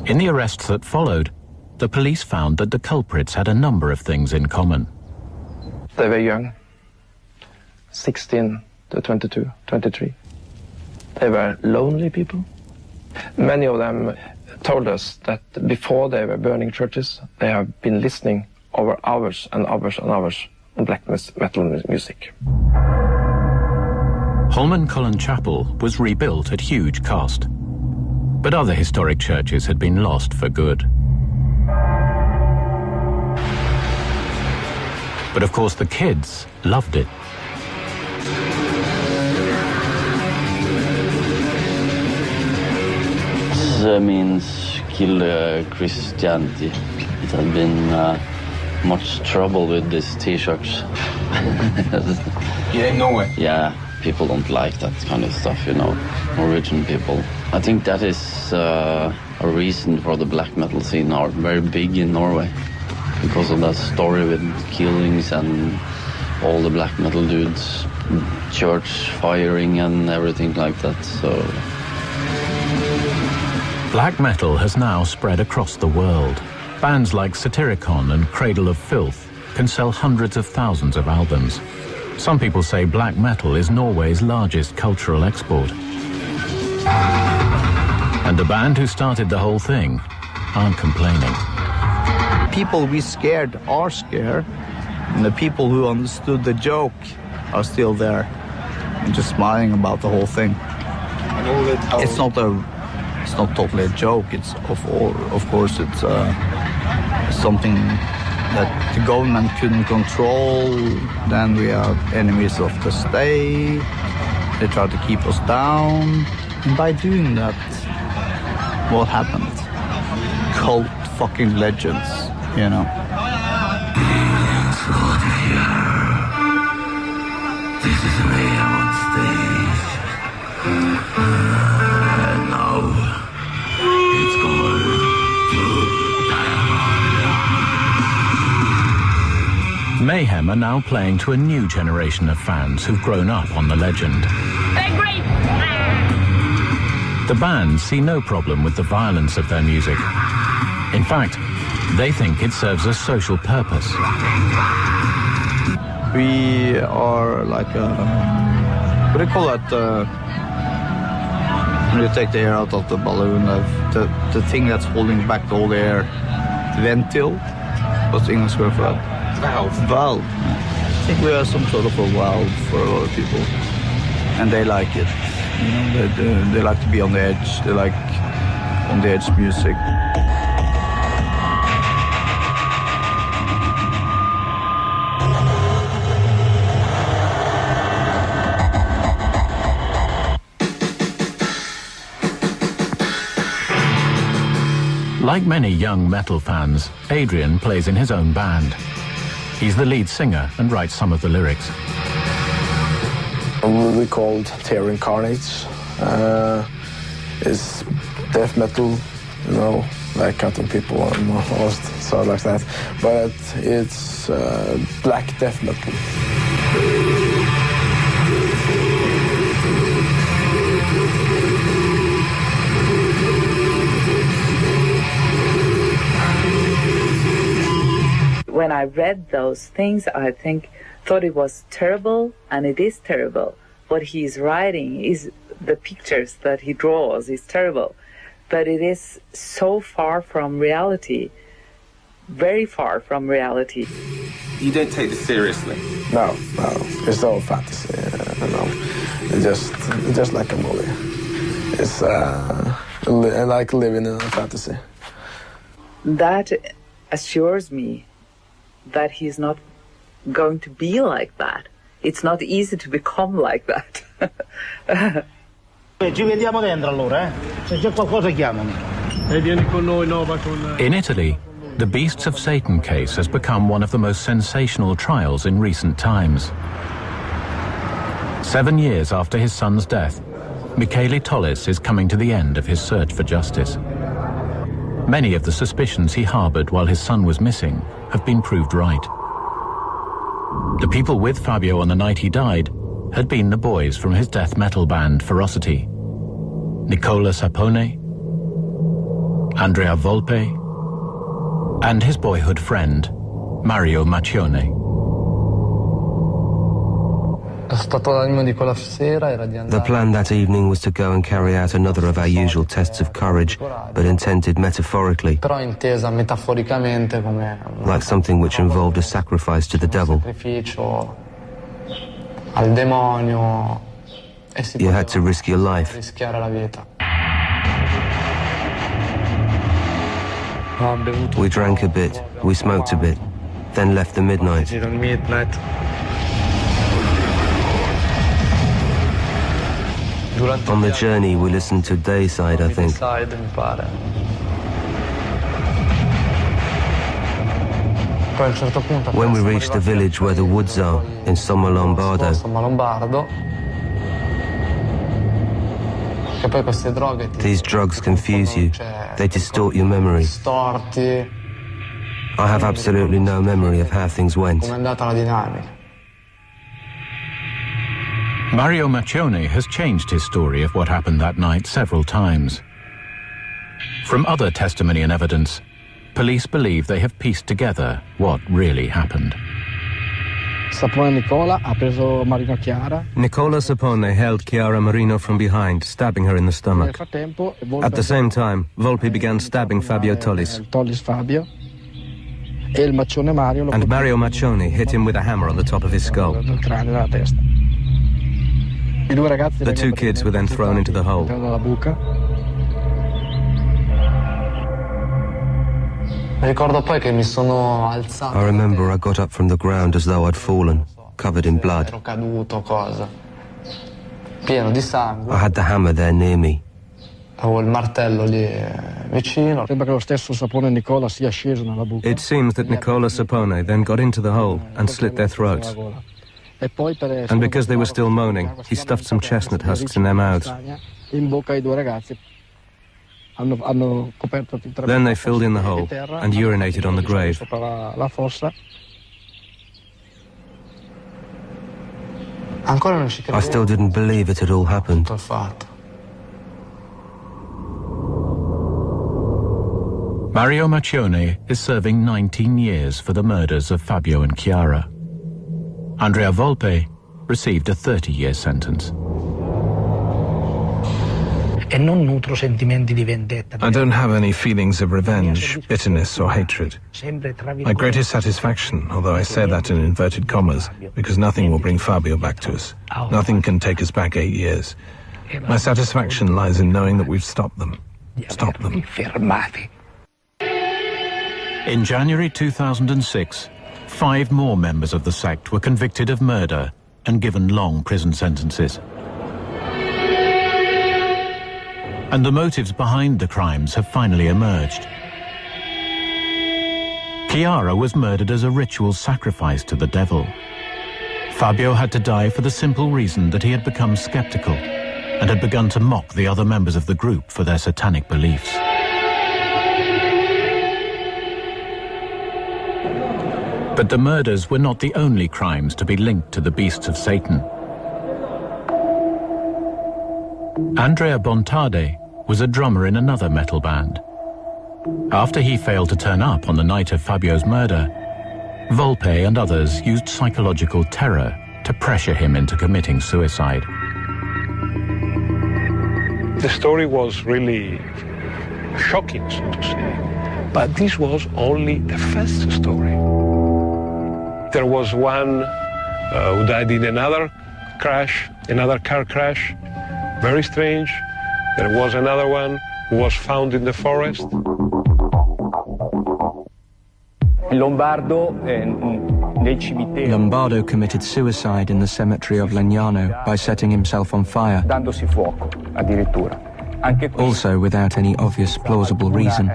In the arrests that followed, the police found that the culprits had a number of things in common. They were young, 16 to 22, 23. They were lonely people. Many of them told us that before they were burning churches, they have been listening over hours and hours and hours on black metal music. Holmenkollen Chapel was rebuilt at huge cost, but other historic churches had been lost for good. But of course the kids loved it. This means kill Christianity. It had been much trouble with these T-shirts. Yeah, in Norway? Yeah, people don't like that kind of stuff, you know, Norwegian people. I think that is a reason for the black metal scene are very big in Norway. Because of that story with killings and all the black metal dudes, church firing and everything like that, so... Black metal has now spread across the world. Bands like Satyricon and Cradle of Filth can sell hundreds of thousands of albums. Some people say black metal is Norway's largest cultural export. And the band who started the whole thing aren't complaining. People we scared are scared, and the people who understood the joke are still there and just smiling about the whole thing. It's not totally a joke. It's of course it's something that the government couldn't control. Then we are enemies of the state. They try to keep us down, and by doing that, what happened? Cult fucking legends, you know. This is me on stage. And now it's going to die. Mayhem are now playing to a new generation of fans who've grown up on the legend. They're great! The band see no problem with the violence of their music. In fact, they think it serves a social purpose. We are like what do you call that? When you take the air out of the balloon, the thing that's holding back all the air, ventil. What's the English word for that? Valve. Valve. I think we are some sort of a valve for a lot of people, and they like it. You know, they like to be on the edge. They like on the edge music. Like many young metal fans, Adrian plays in his own band. He's the lead singer and writes some of the lyrics. We called Tearing Carnage. It's death metal, you know, like cutting people and all stuff like that. But it's black death metal. When I read those things, I thought it was terrible, and it is terrible. What he's writing is the pictures that he draws is terrible, but it is so far from reality, very far from reality. You don't take this seriously? No, it's all fantasy. It's just like a movie. It's like living in a fantasy. That assures me that he's not going to be like that. It's not easy to become like that. In Italy, the Beasts of Satan case has become one of the most sensational trials in recent times. 7 years after his son's death, Michele Tollis is coming to the end of his search for justice. Many of the suspicions he harbored while his son was missing have been proved right. The people with Fabio on the night he died had been the boys from his death metal band Ferocity. Nicola Sapone, Andrea Volpe, and his boyhood friend, Mario Maccione. The plan that evening was to go and carry out another of our usual tests of courage, but intended metaphorically, like something which involved a sacrifice to the devil. You had to risk your life. We drank a bit, we smoked a bit, then left the midnight. On the journey, we listened to Deicide, I think. When we reached the village where the woods are, in Sommalombardo, these drugs confuse you. They distort your memory. I have absolutely no memory of how things went. Mario Maccione has changed his story of what happened that night several times. From other testimony and evidence, police believe they have pieced together what really happened. Nicola Sapone held Chiara Marino from behind, stabbing her in the stomach. At the same time, Volpe began stabbing Fabio Tollis. And Mario Maccione hit him with a hammer on the top of his skull. The two kids were then thrown into the hole. I remember I got up from the ground as though I'd fallen, covered in blood. I had the hammer there near me. It seems that Nicola Sapone then got into the hole and slit their throats. And because they were still moaning, he stuffed some chestnut husks in their mouths. Then they filled in the hole and urinated on the grave. I still didn't believe it had all happened. Mario Maccione is serving 19 years for the murders of Fabio and Chiara. Andrea Volpe received a 30-year sentence. I don't have any feelings of revenge, bitterness or hatred. My greatest satisfaction, although I say that in inverted commas, because nothing will bring Fabio back to us. Nothing can take us back 8 years. My satisfaction lies in knowing that we've stopped them. Stopped them. In January 2006, 5 more members of the sect were convicted of murder and given long prison sentences. And the motives behind the crimes have finally emerged. Chiara was murdered as a ritual sacrifice to the devil. Fabio had to die for the simple reason that he had become skeptical and had begun to mock the other members of the group for their satanic beliefs. But the murders were not the only crimes to be linked to the beasts of Satan. Andrea Bontade was a drummer in another metal band. After he failed to turn up on the night of Fabio's murder, Volpe and others used psychological terror to pressure him into committing suicide. The story was really shocking, so to say. But this was only the first story. There was one who died in another car crash, very strange. There was another one who was found in the forest. Lombardo committed suicide in the cemetery of Legnano by setting himself on fire, also without any obvious plausible reason.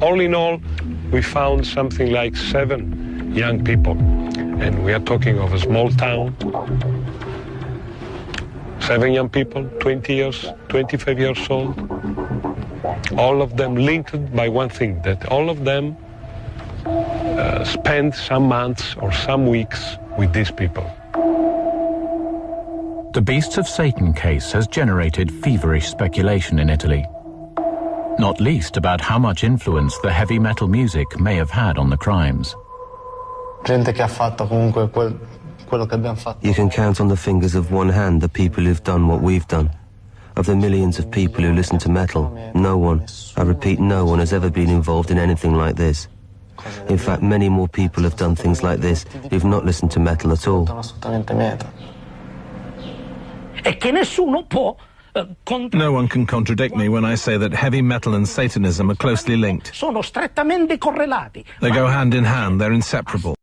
All in all, we found something like 7 young people, and we are talking of a small town. 7 young people, 20 years, 25 years old, all of them linked by one thing, that all of them spent some months or some weeks with these people. The Beasts of Satan case has generated feverish speculation in Italy, not least about how much influence the heavy metal music may have had on the crimes. You can count on the fingers of one hand the people who've done what we've done. Of the millions of people who listen to metal, no one, I repeat, no one has ever been involved in anything like this. In fact, many more people have done things like this who've not listened to metal at all. No one can contradict me when I say that heavy metal and Satanism are closely linked. They go hand in hand, they're inseparable.